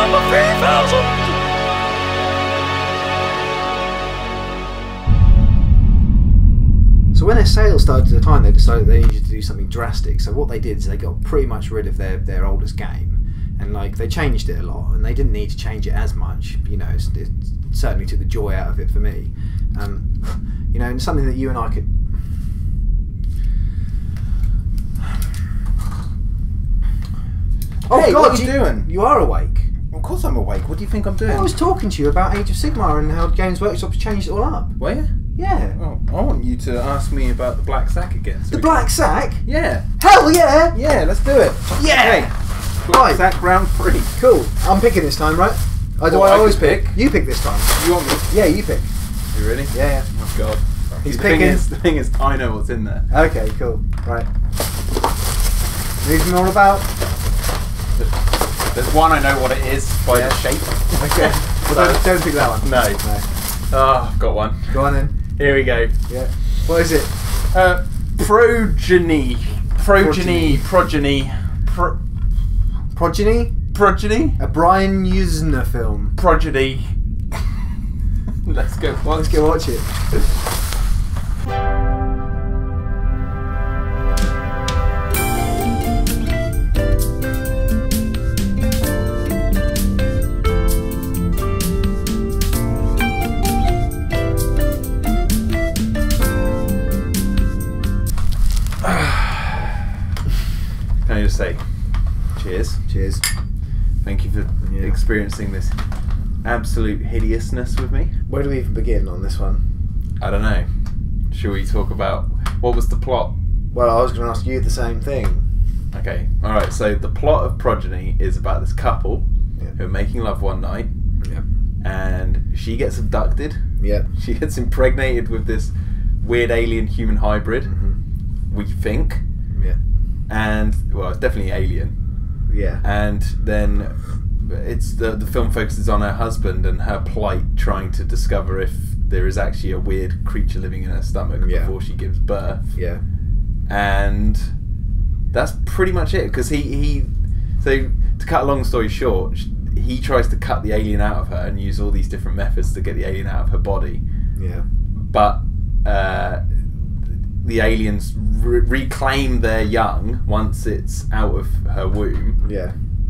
number 3000. So when their sales started to decline, they decided they needed to do something drastic. So what they did is they got pretty much rid of their oldest game, and like they changed it a lot, and they didn't need to change it as much. You know, it certainly took the joy out of it for me. You know, and something that you and I could. Oh hey, God, what are you doing? You are awake. Of course I'm awake. What do you think I'm doing? I was talking to you about Age of Sigmar and how Games Workshop's changed it all up. Were you? Yeah. Oh, I want you to ask me about the black sack again. So The Black Sack? Yeah. Hell yeah! Yeah, let's do it. Yeah! Okay. Black sack round 3. Cool. I'm picking this time, right? Do Well, I I always can pick? You pick this time. You want me? Yeah, you pick. You ready? Yeah. Oh God. He's the picking. The thing is, I know what's in there. Okay, cool. Right. Moving all about. There's one I know what it is by the shape. Okay. Well, don't pick that one. No. No. Oh, I've got one. Go on then. Here we go. Yeah. What is it? Progeny. Progeny. Progeny? A Brian Usner film. Progeny. Let's go. Let's go watch it. Can I just say, cheers. Cheers. Thank you for experiencing this absolute hideousness with me. Where do we even begin on this one? I don't know. Should we talk about what was the plot? Well, I was going to ask you the same thing. Okay, alright, so the plot of Progeny is about this couple who are making love one night, and she gets abducted. She gets impregnated with this weird alien human hybrid, we think. And, well, it's definitely alien. And then it's the film focuses on her husband and her plight, trying to discover if there is actually a weird creature living in her stomach before she gives birth. And that's pretty much it, because he so to cut a long story short, he tries to cut the alien out of her and use all these different methods to get the alien out of her body. But the aliens reclaim their young once it's out of her womb.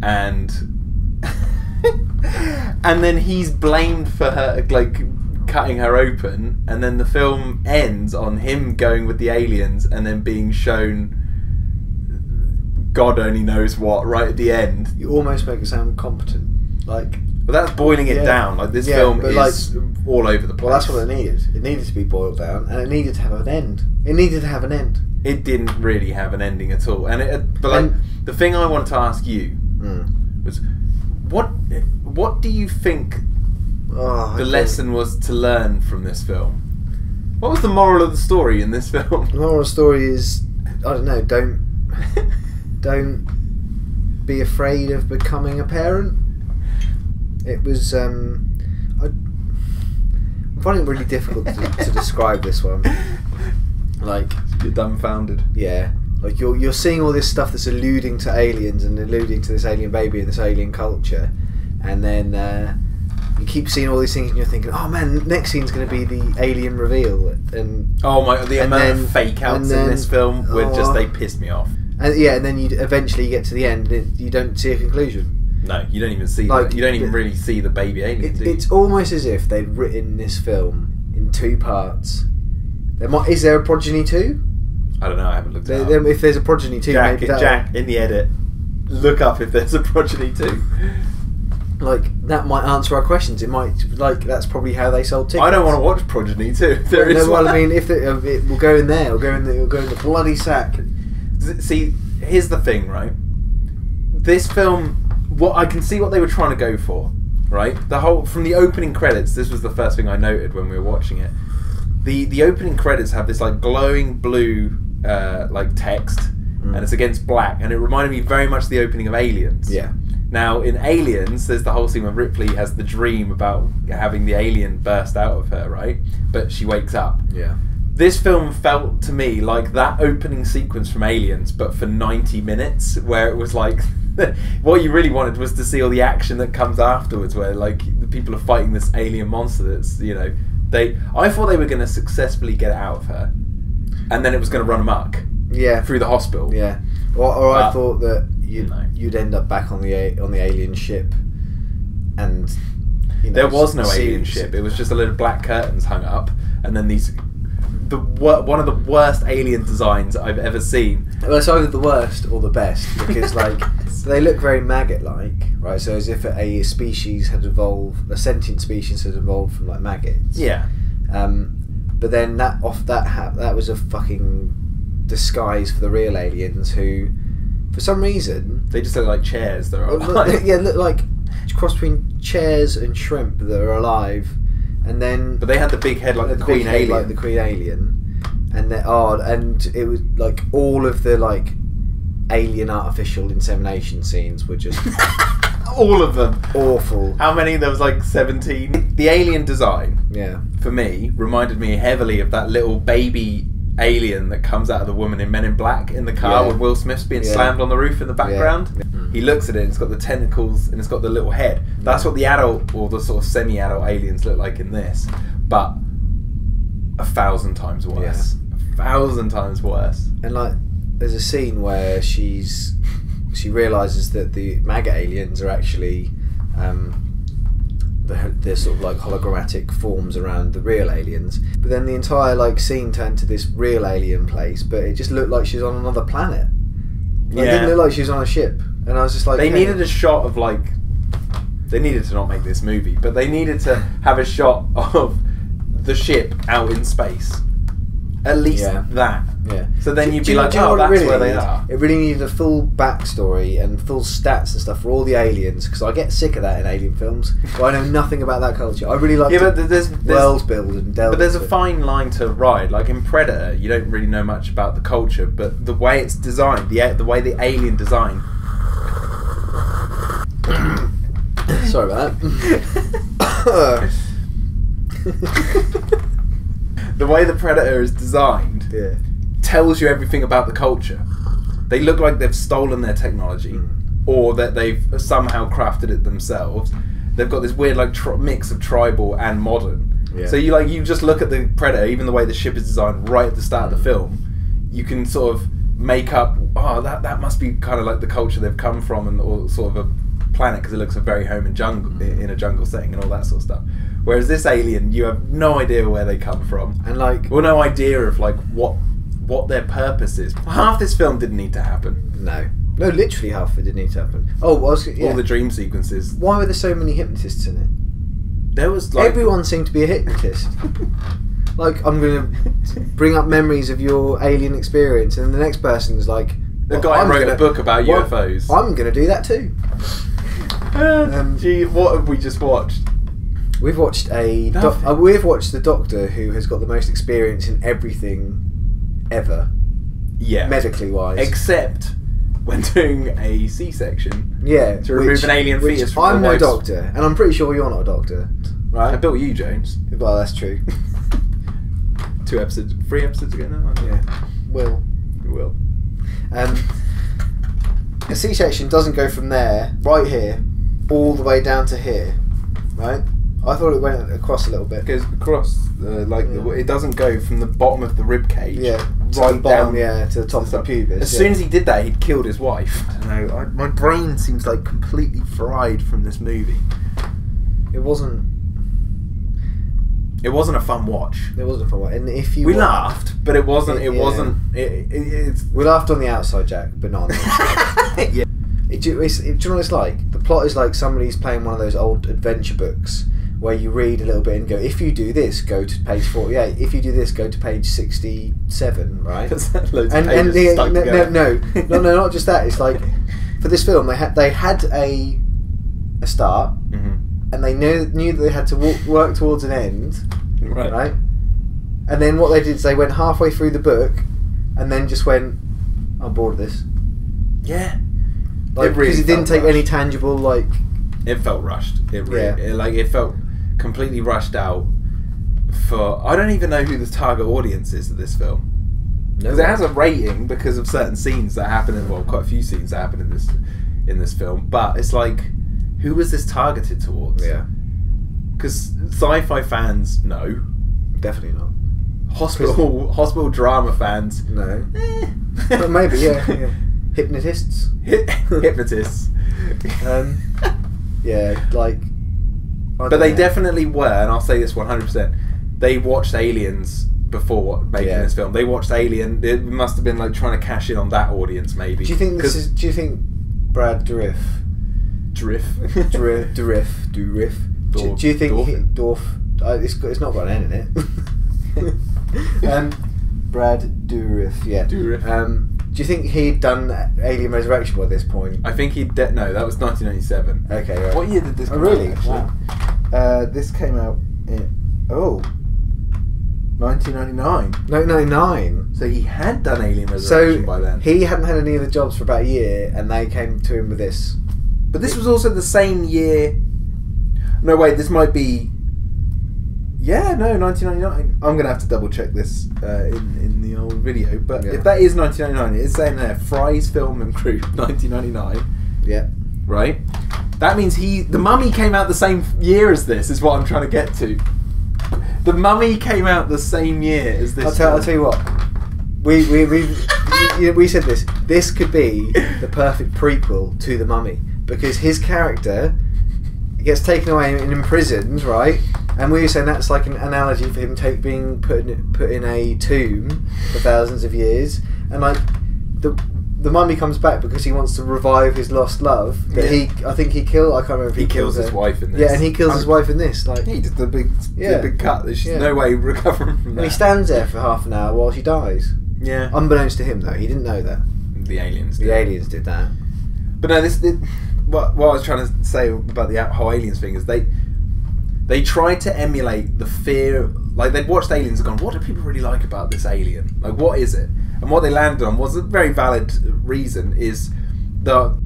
And and then he's blamed for her, like, cutting her open, and then the film ends on him going with the aliens and then being shown God only knows what right at the end. You almost make it sound competent. Like, but that's boiling it down. Like, this film is like, all over the place. Well, that's what it needed. It needed to be boiled down, and it needed to have an end. It needed to have an end. It didn't really have an ending at all. And but like, the thing I wanted to ask you was, what do you think the lesson was to learn from this film? What was the moral of the story in this film? The moral of the story is, I don't know, don't be afraid of becoming a parent. It was I'm finding it really difficult to describe this one. Like, you're dumbfounded. Yeah, like you're seeing all this stuff that's alluding to aliens and alluding to this alien baby and this alien culture, and then you keep seeing all these things and you're thinking, oh man, next scene's going to be the alien reveal, and the amount of fake outs in this film they pissed me off. And and then you eventually get to the end and you don't see a conclusion. No, you don't even see. You don't even really see the baby alien. It's almost as if they'd written this film in 2 parts. Is there a Progeny 2? I don't know. I haven't looked at it. If there's a Progeny 2, Jack, in the edit, look up if there's a Progeny 2. Like, that might answer our questions. It might, like, that's probably how they sold tickets. I don't want to watch Progeny 2. Well, I mean, if it will go in there, it'll go in the bloody sack. See, here's the thing, right? This film, I can see what they were trying to go for, right? From the opening credits, this was the first thing I noted when we were watching it. The opening credits have this like glowing blue like text, and it's against black, and it reminded me very much of the opening of Aliens. Now in Aliens, there's the whole scene where Ripley has the dream about having the alien burst out of her, right? But she wakes up. This film felt to me like that opening sequence from Aliens, but for 90 minutes, where it was like what you really wanted was to see all the action that comes afterwards, where like the people are fighting this alien monster that's, you know, I thought they were going to successfully get it out of her, and then it was going to run amok. Yeah. Through the hospital. Yeah. Or I thought that you'd end up back on the alien ship, and you know, there was no alien ship. It was just a load of black curtains hung up, and then one of the worst alien designs I've ever seen. Well, it's either the worst or the best, because like they look very maggot-like, right? So as if a species had evolved, a sentient species had evolved from like maggots. Yeah. But then that was a fucking disguise for the real aliens, who, for some reason, they just look like chairs. They're alive. Yeah, look like cross between chairs and shrimp that are alive. And then, but they had the big head like the Queen Alien, like the Queen Alien, and and it was like all of the like alien artificial insemination scenes were just all of them awful. How many? There was like 17. The alien design, yeah, for me reminded me heavily of that little baby alien that comes out of the woman in Men in Black in the car with Will Smith's being slammed on the roof in the background. Yeah. He looks at it and it's got the tentacles and it's got the little head. That's what the adult or the sort of semi-adult aliens look like in this, but 1,000 times worse. 1,000 times worse. And like, there's a scene where she realizes that the maggot aliens are actually the sort of like hologrammatic forms around the real aliens, but then the entire like scene turned to this real alien place, but it just looked like she's on another planet. Like, it didn't look like she was on a ship, and I was just like, they needed a shot of like, they needed to not make this movie, but they needed to have a shot of the ship out in space, at least that. Yeah. So then you'd be like, oh, that's really where they are. It really needed a full backstory and full stats and stuff for all the aliens, because I get sick of that in alien films. But I know nothing about that culture. I really like there's world build and delve. But there's a fine line to ride. Like in Predator, you don't really know much about the culture, but the way it's designed, the way the alien design. Sorry about that. The way the Predator is designed tells you everything about the culture. They look like they've stolen their technology, or that they've somehow crafted it themselves. They've got this weird like mix of tribal and modern. Yeah. So you just look at the Predator, even the way the ship is designed right at the start of the film, you can sort of make up, oh, that must be kind of like the culture they've come from, or sort of a planet, because it looks a very home in jungle, in a jungle setting and all that sort of stuff. Whereas this alien, you have no idea where they come from, and no idea of like what their purpose is. Half this film didn't need to happen. No, literally half of it didn't need to happen. Oh, all the dream sequences. Why were there so many hypnotists in it? There was everyone seemed to be a hypnotist. Like, I'm going to bring up memories of your alien experience, and the next person is like, the guy wrote a book about UFOs. I'm going to do that too. Gee, what have we just watched? We've watched we've watched the Doctor, who has got the most experience in everything ever. Yeah. Medically wise. Except when doing a C-section. Yeah. To remove an alien fetus from I'm no doctor, and I'm pretty sure you're not a doctor. Right? I built you, James. Well, that's true. 3 episodes ago now? Yeah. You will. A C-section doesn't go from there, right here, all the way down to here, right? I thought it went across a little bit. It goes across, it doesn't go from the bottom of the rib cage, right down, to the top of the pubis. As soon as he did that, he'd killed his wife. I don't know. My brain seems like completely fried from this movie. It wasn't a fun watch. It wasn't a fun watch, and if you laughed, but it wasn't. We laughed on the outside, Jack, but not on the inside. Yeah. Do you know what it's like? The plot is like somebody's playing one of those old adventure books where you read a little bit and go, if you do this, go to page 48. If you do this, go to page 67. Right? No, not just that. It's like, for this film, they had a start, and they knew that they had to work towards an end, right? And then what they did is they went halfway through the book, and then just went, I'm bored of this. Yeah. Like, because it didn't take any tangible, like... It felt rushed. It felt completely rushed out for... I don't even know who the target audience is of this film. Because it has a rating because of certain scenes that happen quite a few scenes that happen in in this film, but it's like, who was this targeted towards? Yeah. Because sci-fi fans, no. Definitely not. Hospital drama fans, no. But maybe, yeah. Hypnotists. Hypnotists. Yeah, like. But they definitely were, and I'll say this 100%. They watched Aliens before making this film. They watched Alien. It must have been like trying to cash in on that audience, maybe. Do you think this is? Do you think Brad Dourif? Do you think Dorf? It's not got an N in it. Brad Dourif, yeah. Do you think he'd done Alien Resurrection by this point? I think he'd. No, that was 1997. Okay, right. What year did this come out? Really? Actually? Wow. This came out in 1999. 1999. So he had done Alien Resurrection by then. He hadn't had any of the jobs for about a year, and they came to him with this. But this was also the same year. No, wait, this might be. Yeah, no, 1999. I'm going to have to double check this in the old video. But if that is 1999, it's saying there, Fry's Film and Crew, 1999. Yeah. Right? That means The Mummy came out the same year as this, is what I'm trying to get to. The Mummy came out the same year as this. I'll tell you what. We said this. This could be the perfect prequel to The Mummy. Because his character gets taken away and imprisoned, right? And we were saying that's like an analogy for him being put in a tomb for thousands of years, and like the mummy comes back because he wants to revive his lost love that I think he killed. I can't remember if he kills his wife in this. Yeah, and he kills his wife in this. Like he did the big cut. There's no way recovering from that. And he stands there for half an hour while she dies. Yeah, unbeknownst to him though, he didn't know that. The aliens did that. But no, what I was trying to say about the whole aliens thing is they tried to emulate the fear. Like they'd watched Aliens and gone, what do people really like about this alien? Like what is it? And what they landed on was a very valid reason, is the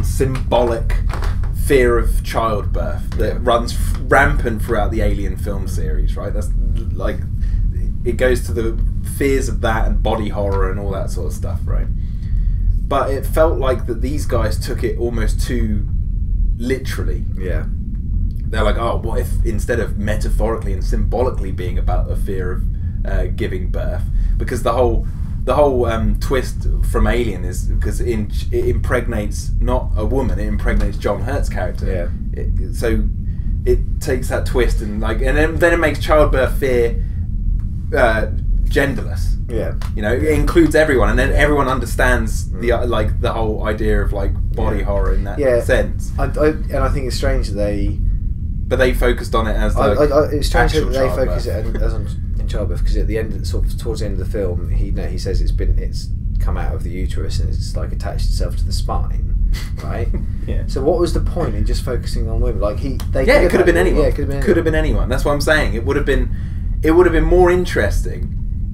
symbolic fear of childbirth that runs rampant throughout the Alien film series, right? That's like, it goes to the fears of that and body horror and all that sort of stuff, right? But it felt like that these guys took it almost too literally. Yeah. They're like, oh, what if instead of metaphorically and symbolically being about the fear of giving birth, because the whole twist from Alien is because it impregnates not a woman, it impregnates John Hurt's character. Yeah. So it takes that twist and then it makes childbirth fear genderless. Yeah, you know, it includes everyone, and then everyone understands the whole idea of like body horror in that sense. And I think it's strange that they focused on it as it's strange that they focus it as in childbirth, because at the end, sort of towards the end of the film, he says it's come out of the uterus and it's like attached itself to the spine, right? Yeah. So what was the point in just focusing on women? Like it could have been anyone. Yeah, could have been anyone. That's what I'm saying. It would have been more interesting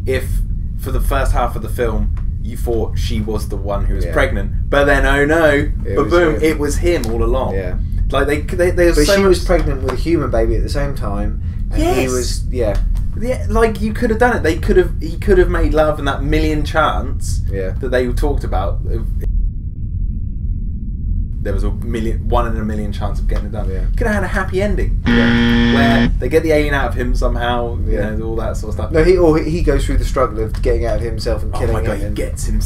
if, for the first half of the film, you thought she was the one who was pregnant, but then it was him all along. Yeah, like she was pregnant with a human baby at the same time, and he was like you could have done it. He could have made love in that million chance that they talked about. There was 1 in a million chance of getting it done. Yeah. Could have had a happy ending where they get the alien out of him somehow. You know, all that sort of stuff. No, he goes through the struggle of getting out of himself and killing. Oh my god, he gets him.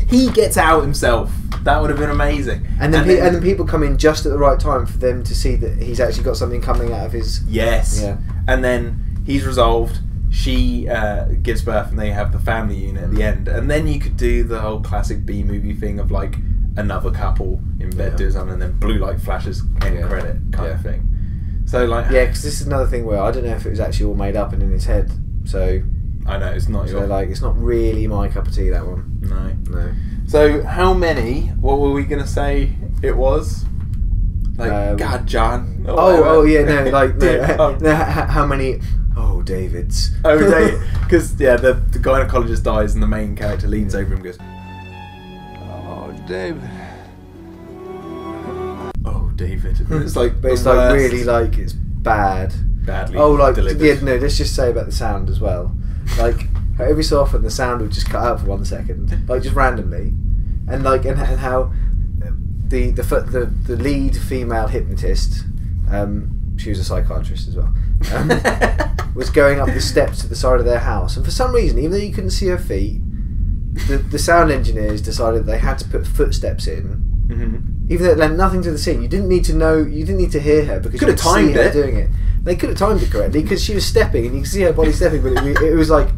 He gets out himself. That would have been amazing. And then people come in just at the right time for them to see that he's actually got something coming out of his. Yes. Yeah. And then he's resolved. She gives birth, and they have the family unit at the end. And then you could do the whole classic B movie thing of like another couple in bed doing something, and then blue light flashes, end credit kind of thing. So like, because this is another thing where I don't know if it was actually all made up and in his head. So I know it's not. So it's not really my cup of tea, that one. No. So how many? What were we gonna say it was? Like God, John. How many? Oh, Davids. Oh, David. Because the gynecologist dies, and the main character leans over him and goes, David. Oh, David. It's like, but it's like really like it's badly delivered. Let's just say about the sound as well. Like every so often the sound would just cut out for 1 second, like just randomly, and how the lead female hypnotist, she was a psychiatrist as well, was going up the steps at the side of their house, and for some reason, even though you couldn't see her feet, the sound engineers decided they had to put footsteps in. Even though it lent nothing to the scene, you didn't need to know, you didn't need to hear her because you could see her doing it. They could have timed it correctly because she was stepping and you could see her body stepping, but it was like.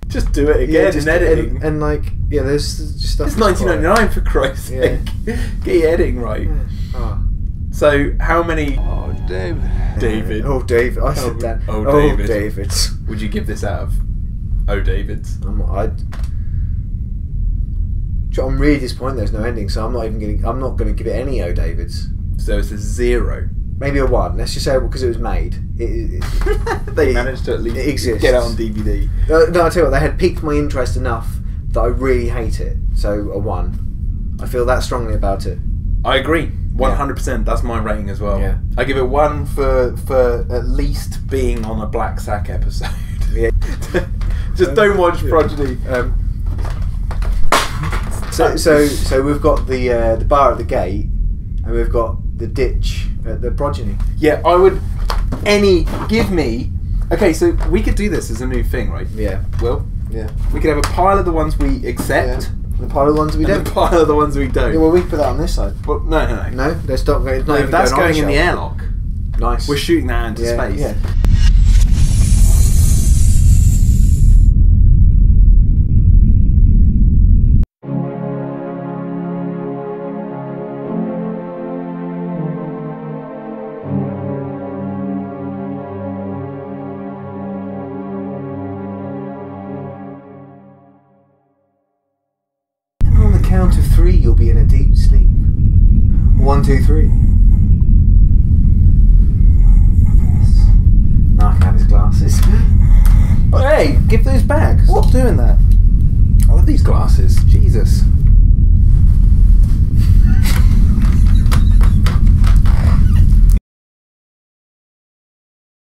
Just do it again in editing. And like, yeah, there's just stuff. It's 1999 for Christ's sake. Get your editing right. Yeah. Oh. So, how many? Oh, David. David. Oh, David. I said that. Oh, David. David. Would you give this out of Davids? I'm really disappointed there's no ending, so I'm not going to give it any Davids. So it's a 0. Maybe a 1. Let's just say because it was made. They managed to at least get it on DVD. No, I tell you what, they had piqued my interest enough that I really hate it. So a 1. I feel that strongly about it. I agree. 100%. That's my rating as well. Yeah. I give it 1 for at least being on a Black Sack episode. Yeah. Just don't watch Progeny. So we've got the bar at the gate, and we've got the ditch at the Progeny. Yeah, I would. Give me. Okay, so we could do this as a new thing, right? Yeah. Will? Yeah. We could have a pile of the ones we accept. Yeah. The pile of the ones we don't. And a pile of the ones we don't. Yeah, well, we can put that on this side. Well, no. No, let's not go. No, that's going in the airlock. Nice. We're shooting that into space. Yeah. Count of 3, you'll be in a deep sleep. 1, 2, 3. Yes. Now I can have his glasses. Oh, hey, give those back. Stop doing that. I love these glasses. Jesus.